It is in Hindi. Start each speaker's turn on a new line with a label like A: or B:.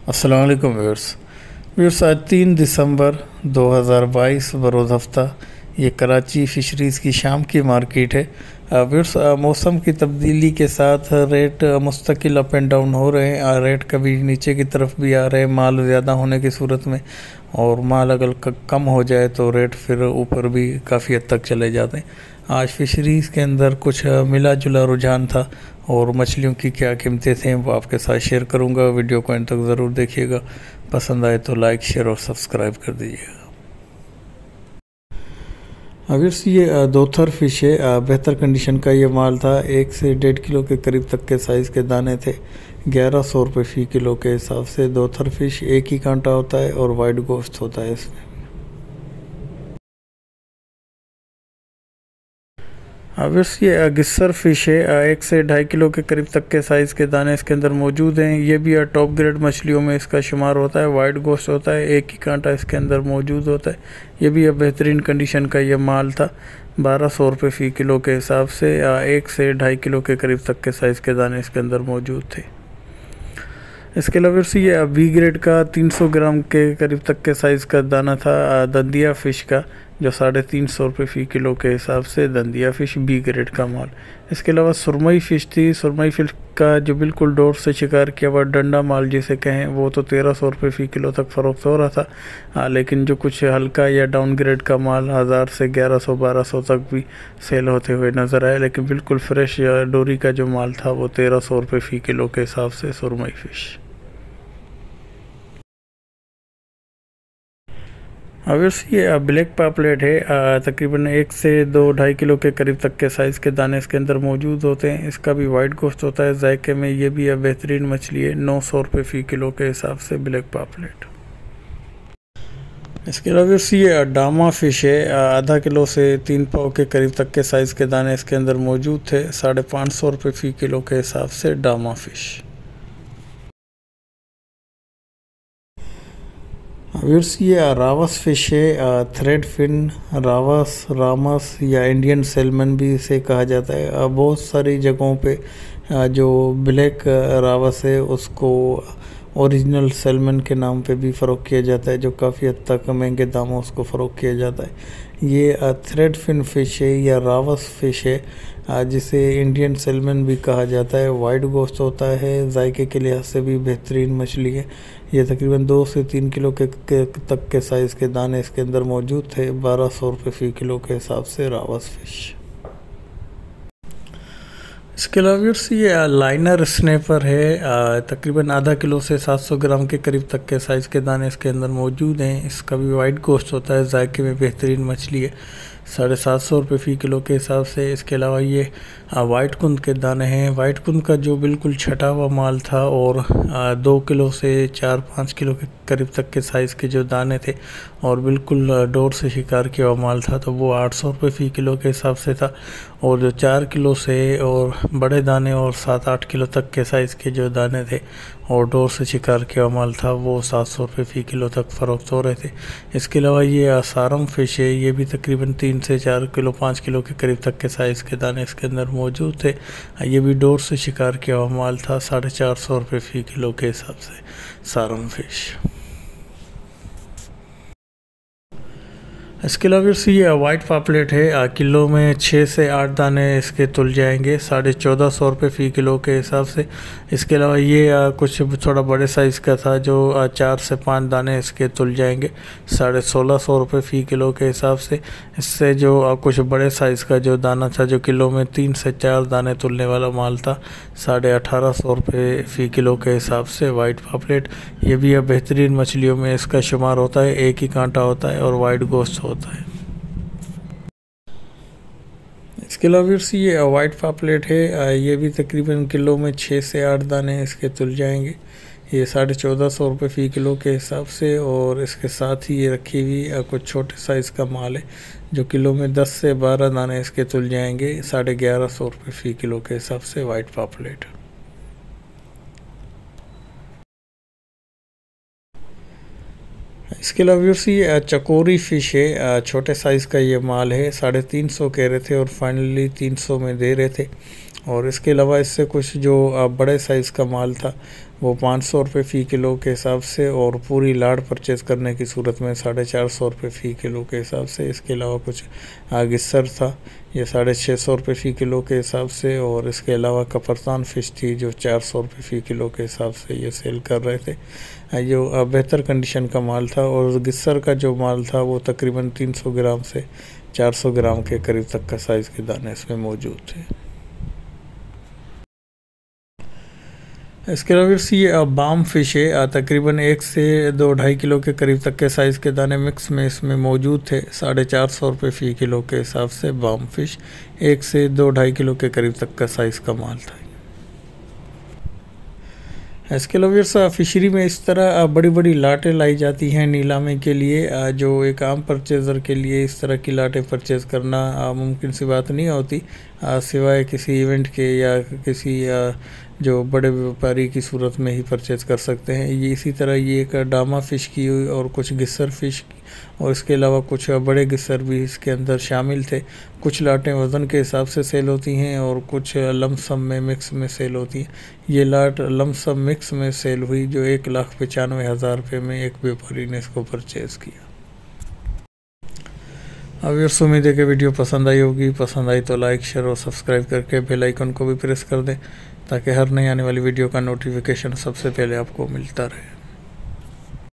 A: अस्सलाम वालेकुम व्यूअर्स आज 3 दिसंबर 2022 बरोज़ हफ्ता ये कराची फ़िशरीज़ की शाम की मार्केट है। व्यूअर्स मौसम की तब्दीली के साथ रेट मुस्तकिल अप एंड डाउन हो रहे हैं। रेट कभी नीचे की तरफ भी आ रहे हैं माल ज़्यादा होने की सूरत में, और माल अगर कम हो जाए तो रेट फिर ऊपर भी काफ़ी हद तक चले जाते हैं। आज फ़िशरीज़ के अंदर कुछ मिला जुला रुझान था और मछलियों की क्या कीमतें थीं वो आपके साथ शेयर करूंगा। वीडियो को अंत तक ज़रूर देखिएगा, पसंद आए तो लाइक शेयर और सब्सक्राइब कर दीजिएगा। अविर्स ये दोथर फिश है, बेहतर कंडीशन का ये माल था। 1 से 1.5 किलो के करीब तक के साइज़ के दाने थे। 1100 रुपये फ़ी किलो के हिसाब से दोथर फिश एक ही कांटा होता है और वाइट गोश्त होता है इसमें। अविर्स ये गिस्सर फिश है, 1 से 2.5 किलो के करीब तक के साइज़ के दाने इसके अंदर मौजूद हैं। ये भी टॉप ग्रेड मछलियों में इसका शुमार होता है। वाइट गोश्त होता है, एक ही कांटा इसके अंदर मौजूद होता है। ये भी बेहतरीन कंडीशन का ये माल था। 1200 रुपये फ़ी किलो के हिसाब से 1 से 2.5 किलो के करीब तक के साइज़ के दाने इसके अंदर मौजूद थे। इसके अलावा ये बी ग्रेड का 300 ग्राम के करीब तक के साइज़ का दाना था दंदिया फ़िश का, जो 350 रुपये फ़ी किलो के हिसाब से दंदिया फ़िश बी ग्रेड का माल। इसके अलावा सुरमई फ़िश थी। सुरमई फ़िश का जो बिल्कुल डोर से शिकार किया हुआ डंडा माल जिसे कहें, वो तो 1300 रुपये फ़ी किलो तक फ़रोख्त हो रहा था। लेकिन जो कुछ हल्का या डाउन ग्रेड का माल 1000 से 1100-1200 तक भी सेल होते हुए नज़र आए। लेकिन बिल्कुल फ्रेश या डोरी का जो माल था वो 1300 रुपये फ़ी किलो के हिसाब से सुरमई फ़िश। अवश्य ये ब्लैक पापलेट है, तकरीबन 1 से 2-2.5 किलो के करीब तक के साइज़ के दाने इसके अंदर मौजूद होते हैं। इसका भी वाइट गोश्त होता है। जायके में ये भी बेहतरीन मछली है। 900 रुपये फ़ी किलो के हिसाब से ब्लैक पापलेट। इसके अलावा ये डामा फ़िश है, आधा किलो से 3 पाव के करीब तक के साइज़ के दाने इसके अंदर मौजूद थे। 550 रुपये फ़ी किलो के हिसाब से डामा फ़िश। व्यूअर्स ये रावस फिश है, थ्रेड फिन रावस रामस या इंडियन सेलमन भी इसे कहा जाता है। बहुत सारी जगहों पे जो ब्लैक रावस है उसको ओरिजिनल सेलमन के नाम पे भी फ़रोख्त किया जाता है, जो काफ़ी हद तक महंगे दामों उसको फ़रोख्त किया जाता है। ये थ्रेड फिन फ़िश है या रावस फ़िश है, जिसे इंडियन सेलमन भी कहा जाता है। वाइट गोश्त होता है। जायके के लिहाज से भी बेहतरीन मछली है। ये तकरीबन 2 से 3 किलो के तक के साइज़ के दाने इसके अंदर मौजूद थे। 1200 रुपये फ़ी किलो के हिसाब से रावस फ़िश। इसके अलावा ये लाइनर स्नैपर है, तकरीबन आधा किलो से 700 ग्राम के करीब तक के साइज़ के दाने इसके अंदर मौजूद हैं। इसका भी वाइट गोश्त होता है। जायके में बेहतरीन मछली है। 750 रुपये फ़ी किलो के हिसाब से। इसके अलावा ये वाइट कुंद के दाने हैं। वाइट कुंद का जो बिल्कुल छटा हुआ माल था और 2 किलो से 4-5 किलो के करीब तक के साइज़ के जो दाने थे और बिल्कुल डोर से शिकार किया हुआ माल था, तो वो 800 रुपये फ़ी किलो के हिसाब से था। और जो 4 किलो से और बड़े दाने और 7-8 किलो तक के साइज़ के जो दाने थे और डोर से शिकार किया हुआ माल था, वो 700 रुपये फ़ी किलो तक फ़रोख्त हो रहे थे। इसके अलावा ये सारम फ़िश है। ये भी तकरीबन 3 से 4 किलो 5 किलो के करीब तक के साइज़ के दाने इसके अंदर मौजूद थे। ये भी डोर से शिकार किया हुआ माल था। 450 रुपये फ़ी किलो के हिसाब से सारम फ़िश। इसके अलावा ये वाइट पापलेट है, किलो में 6 से 8 दाने इसके तुल जाएंगे। 1450 रुपये फ़ी किलो के हिसाब से। इसके अलावा ये कुछ थोड़ा बड़े साइज़ का था, जो 4 से 5 दाने इसके तुल जाएंगे। 1650 रुपये फ़ी किलो के हिसाब से। इससे जो कुछ बड़े साइज़ का जो दाना था, जो किलो में 3 से 4 दाने तुलने वाला माल था, 1850 रुपये फ़ी किलो के हिसाब से वाइट पापलेट। ये भी बेहतरीन मछलियों में इसका शुमार होता है। एक ही कांटा होता है और वाइट गोश्त होता है। इसके अलावा ये वाइट पापलेट है। ये भी तकरीबन किलो में 6 से 8 दाने इसके तुल जाएंगे। ये 1450 रुपये फ़ी किलो के हिसाब से। और इसके साथ ही ये रखी हुई कुछ छोटे साइज़ का माल है, जो किलो में 10 से 12 दाने इसके तुल जाएंगे। 1150 रुपये फ़ी किलो के हिसाब से वाइट पापलेट। इसके अलावा ये चकोरी फ़िश है, छोटे साइज़ का ये माल है। 350 कह रहे थे और फाइनली 300 में दे रहे थे। और इसके अलावा इससे कुछ जो बड़े साइज़ का माल था वो 500 रुपये फ़ी किलो के हिसाब से, और पूरी लाड़ परचेज़ करने की सूरत में 450 रुपये फ़ी किलो के हिसाब से। इसके अलावा कुछ गिस्सर था, ये 650 रुपये फ़ी किलो के हिसाब से, और इसके अलावा कपरतान फ़िश थी जो 400 रुपये फ़ी किलो के हिसाब से ये सेल कर रहे थे। जो बेहतर कंडीशन का माल था, और गिस्सर का जो माल था वो तकरीबन 300 ग्राम से 400 ग्राम के करीब तक का साइज़ के दाने इसमें मौजूद थे। इसके अलावा ये बाम फिश है, तकरीबन 1 से 2-2.5 किलो के करीब तक के साइज़ के दाने मिक्स में इसमें मौजूद थे। 450 रुपये फ़ी किलो के हिसाब से बाम फिश 1 से 2-2.5 किलो के करीब तक का साइज़ का माल था। इसके अलावा फिशरी में इस तरह बड़ी बड़ी लाटें लाई जाती हैं नीलामी के लिए, जो एक आम परचेज़र के लिए इस तरह की लाटें परचेज़ करना मुमकिन सी बात नहीं होती, सिवाय किसी इवेंट के या किसी जो बड़े व्यापारी की सूरत में ही परचेज़ कर सकते हैं। ये इसी तरह ये एक डामा फ़िश की हुई और कुछ गिस्सर फ़िश, और इसके अलावा कुछ बड़े गिस्सर भी इसके अंदर शामिल थे। कुछ लाटें वज़न के हिसाब से सेल होती हैं और कुछ लमसम में मिक्स में सेल होती हैं। ये लाट लमसम मिक्स में सेल हुई जो 1,95,000 रुपये में एक व्यापारी ने इसको परचेज़ किया। अब यार उम्मीद है कि वीडियो पसंद आई होगी। पसंद आई तो लाइक, शेयर और सब्सक्राइब करके बेल आइकन को भी प्रेस कर दें ताकि हर नई आने वाली वीडियो का नोटिफिकेशन सबसे पहले आपको मिलता रहे।